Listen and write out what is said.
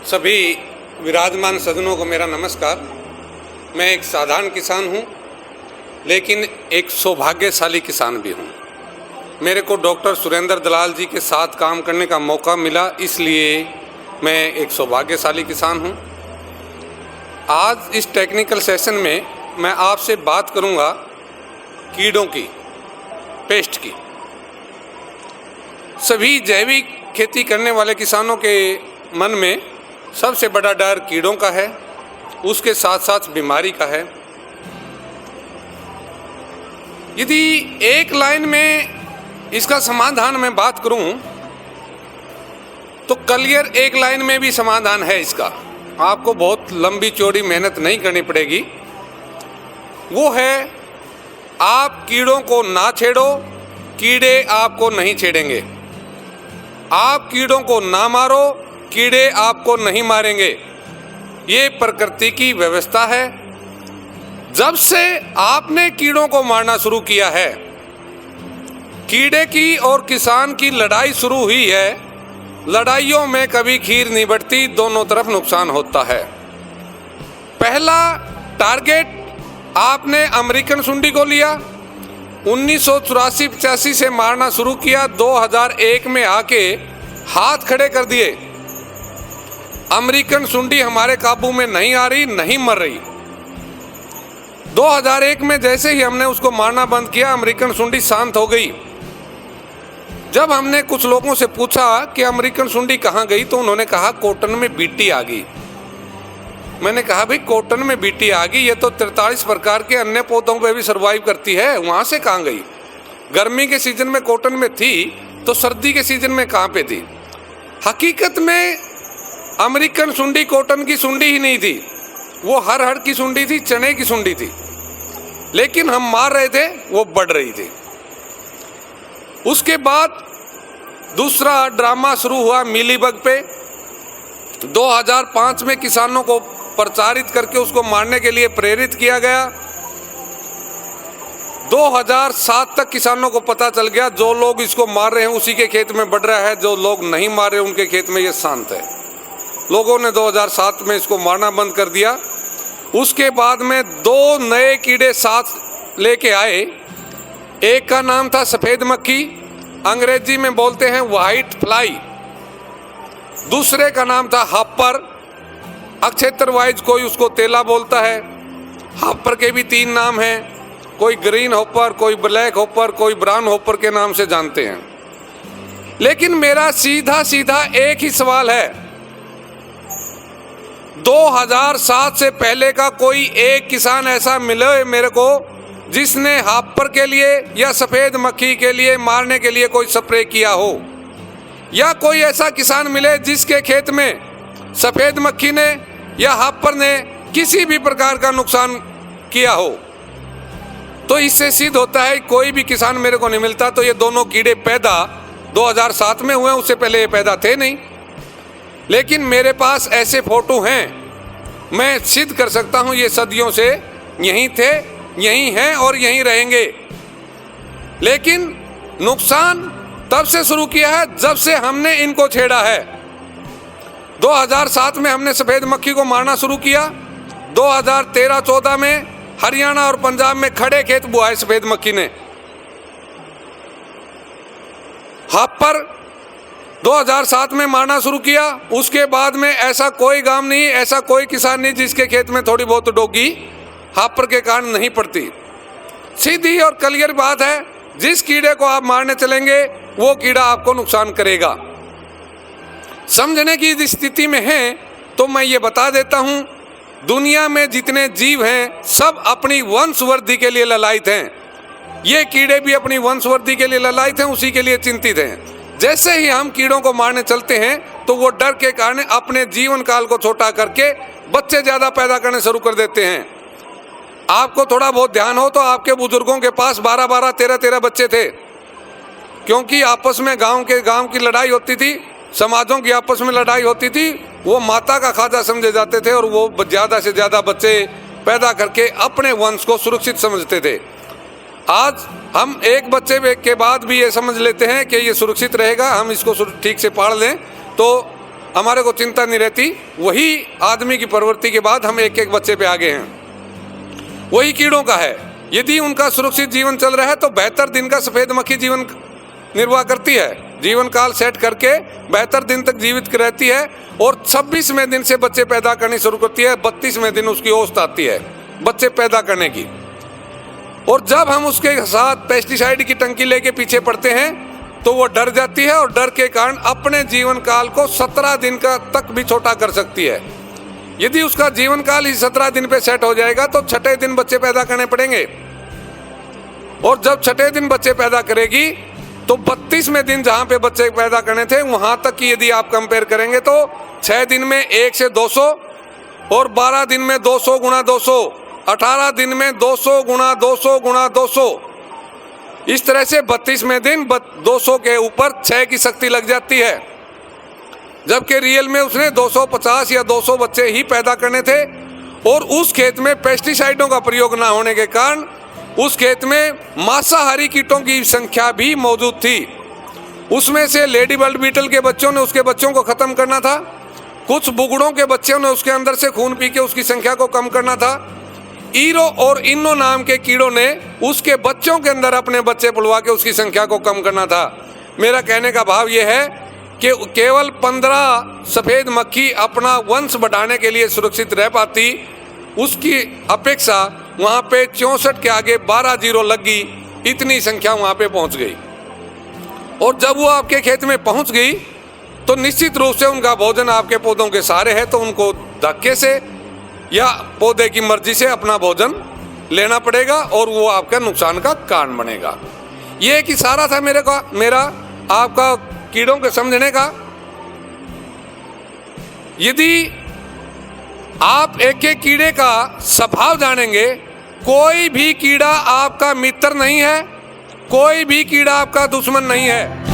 सभी विराजमान सज्जनों को मेरा नमस्कार। मैं एक साधारण किसान हूँ, लेकिन एक सौभाग्यशाली किसान भी हूँ। मेरे को डॉक्टर सुरेंद्र दलाल जी के साथ काम करने का मौका मिला, इसलिए मैं एक सौभाग्यशाली किसान हूँ। आज इस टेक्निकल सेशन में मैं आपसे बात करूँगा कीड़ों की, पेस्ट की। सभी जैविक खेती करने वाले किसानों के मन में सबसे बड़ा डर कीड़ों का है, उसके साथ साथ बीमारी का है। यदि एक लाइन में इसका समाधान मैं बात करूं तो क्लियर एक लाइन में भी समाधान है इसका। आपको बहुत लंबी चौड़ी मेहनत नहीं करनी पड़ेगी। वो है, आप कीड़ों को ना छेड़ो, कीड़े आपको नहीं छेड़ेंगे। आप कीड़ों को ना मारो, कीड़े आपको नहीं मारेंगे। ये प्रकृति की व्यवस्था है। जब से आपने कीड़ों को मारना शुरू किया है, कीड़े की और किसान की लड़ाई शुरू हुई है। लड़ाइयों में कभी खीर नहीं बढ़ती, दोनों तरफ नुकसान होता है। पहला टारगेट आपने अमेरिकन सुंडी को लिया, 1984-85 से मारना शुरू किया। 2001 में आके हाथ खड़े कर दिए। अमेरिकन सुंडी हमारे काबू में नहीं आ रही, नहीं मर रही। 2001 में जैसे ही हमने उसको मारना बंद किया, अमेरिकन सुंडी शांत हो गई। जब हमने कुछ लोगों से पूछा कि अमेरिकन सुंडी कहाँ गई, तो उन्होंने कहा कॉटन में बीटी आ गई। मैंने कहा भाई, कॉटन में बीटी आ गई, ये तो 43 प्रकार के अन्य पौधों पे भी सर्वाइव करती है, वहां से कहाँ गई? गर्मी के सीजन में कॉटन में थी, तो सर्दी के सीजन में कहाँ पे थी? हकीकत में अमेरिकन सुंडी कॉटन की सुंडी ही नहीं थी, वो हर की सुंडी थी, चने की सुंडी थी। लेकिन हम मार रहे थे, वो बढ़ रही थी। उसके बाद दूसरा ड्रामा शुरू हुआ मीलीबग पे। 2005 में किसानों को प्रचारित करके उसको मारने के लिए प्रेरित किया गया। 2007 तक किसानों को पता चल गया, जो लोग इसको मार रहे हैं उसी के खेत में बढ़ रहा है, जो लोग नहीं मार रहे उनके खेत में ये शांत है। लोगों ने 2007 में इसको मारना बंद कर दिया। उसके बाद में 2 नए कीड़े साथ लेके आए। एक का नाम था सफेद मक्खी, अंग्रेजी में बोलते हैं व्हाइट फ्लाई। दूसरे का नाम था हॉपर, अक्षेत्र वाइज कोई उसको तेला बोलता है। हॉपर के भी 3 नाम हैं, कोई ग्रीन हॉपर, कोई ब्लैक हॉपर, कोई ब्राउन हॉपर के नाम से जानते हैं। लेकिन मेरा सीधा सीधा एक ही सवाल है, 2007 से पहले का कोई एक किसान ऐसा मिले मेरे को जिसने हॉपर के लिए या सफेद मक्खी के लिए मारने के लिए कोई स्प्रे किया हो, या कोई ऐसा किसान मिले जिसके खेत में सफेद मक्खी ने या हॉपर ने किसी भी प्रकार का नुकसान किया हो। तो इससे सिद्ध होता है कोई भी किसान मेरे को नहीं मिलता। तो ये दोनों कीड़े पैदा 2007 में हुए, उससे पहले ये पैदा थे नहीं। लेकिन मेरे पास ऐसे फोटो हैं, मैं सिद्ध कर सकता हूं ये सदियों से यहीं थे, यहीं हैं और यहीं रहेंगे। लेकिन नुकसान तब से शुरू किया है जब से हमने इनको छेड़ा है। 2007 में हमने सफेद मक्खी को मारना शुरू किया। 2013-14 में हरियाणा और पंजाब में खड़े खेत बुआए सफेद मक्खी ने। हॉपर 2007 में मारना शुरू किया। उसके बाद में ऐसा कोई गांव नहीं, ऐसा कोई किसान नहीं जिसके खेत में थोड़ी बहुत डोगी हॉपर के कारण नहीं पड़ती। सीधी और क्लियर बात है, जिस कीड़े को आप मारने चलेंगे वो कीड़ा आपको नुकसान करेगा। समझने की स्थिति में है तो मैं ये बता देता हूं, दुनिया में जितने जीव हैं सब अपनी वंशवृद्धि के लिए ललायित हैं। ये कीड़े भी अपनी वंशवृद्धि के लिए ललायित हैं, उसी के लिए चिंतित हैं। जैसे ही हम कीड़ों को मारने चलते हैं तो वो डर के कारण अपने जीवन काल को छोटा करके बच्चे ज्यादा पैदा करने शुरू कर देते हैं। आपको थोड़ा बहुत ध्यान हो तो आपके बुजुर्गों के पास 12-12, 13-13 बच्चे थे, क्योंकि आपस में गांव की लड़ाई होती थी, समाजों की आपस में लड़ाई होती थी। वो माता का खाजा समझे जाते थे और वो ज्यादा से ज्यादा बच्चे पैदा करके अपने वंश को सुरक्षित समझते थे। आज हम एक बच्चे के बाद भी ये समझ लेते हैं कि ये सुरक्षित रहेगा, हम इसको ठीक से पाल लें तो हमारे को चिंता नहीं रहती। वही आदमी की प्रवृत्ति के बाद हम एक एक बच्चे पे आगे हैं। वही कीड़ों का है। यदि उनका सुरक्षित जीवन चल रहा है तो बेहतर दिन का सफेद मक्खी जीवन निर्वाह करती है, जीवन काल सेट करके बेहतर दिन तक जीवित रहती है और 26वें दिन से बच्चे पैदा करनी शुरू करती है। 32वें दिन उसकी औसत आती है बच्चे पैदा करने की। और जब हम उसके साथ पेस्टिसाइड की टंकी लेके पीछे पड़ते हैं तो वो डर जाती है और डर के कारण अपने जीवन काल को 17 दिन का तक भी छोटा कर सकती है। यदि उसका जीवन काल ही 17 दिन पे सेट हो जाएगा तो 6ठे दिन बच्चे पैदा करने पड़ेंगे। और जब 6ठे दिन बच्चे पैदा करेगी तो 32वें दिन जहां पे बच्चे पैदा करने थे वहां तक की यदि आप कंपेयर करेंगे तो 6 दिन में 1 से 200 और 12 दिन में 200 गुणा 200, 18 दिन में 200 गुणा 200 गुणा 200, इस तरह से 32वें दिन 200 के ऊपर 6 की शक्ति लग जाती है। जबकि रियल में उसने 250 या 200 बच्चे ही पैदा करने थे और उस खेत में पेस्टिसाइडों का प्रयोग ना होने के कारण उस खेत में मांसाहारी कीटों की संख्या भी मौजूद थी। उसमें से लेडी बर्ड बीटल के बच्चों ने उसके बच्चों को खत्म करना था, कुछ बुगड़ों के बच्चों ने उसके अंदर से खून पी के उसकी संख्या को कम करना था, ईरो और इन्नो नाम के कीड़ों ने उसके बच्चों के अंदर अपने बच्चे पलवा के उसकी संख्या को कम करना था। मेरा कहने का भाव यह है कि केवल 15 सफ़ेद मक्खी अपना वंश बढ़ाने के लिए सुरक्षित रह पाती, उसकी अपेक्षा वहाँ पे 64 के आगे 12 जीरो लग गई, इतनी संख्या वहाँ पे पहुँच गई। और जब वो आपके खेत में पहुँच गई तो निश्चित रूप से उनका भोजन आपके पौधों के सहारे है, तो उनको धक्के से या पौधे की मर्जी से अपना भोजन लेना पड़ेगा और वो आपका नुकसान का कारण बनेगा। ये एक इशारा था मेरा आपका कीड़ों के समझने का। यदि आप एक एक कीड़े का स्वभाव जानेंगे, कोई भी कीड़ा आपका मित्र नहीं है, कोई भी कीड़ा आपका दुश्मन नहीं है।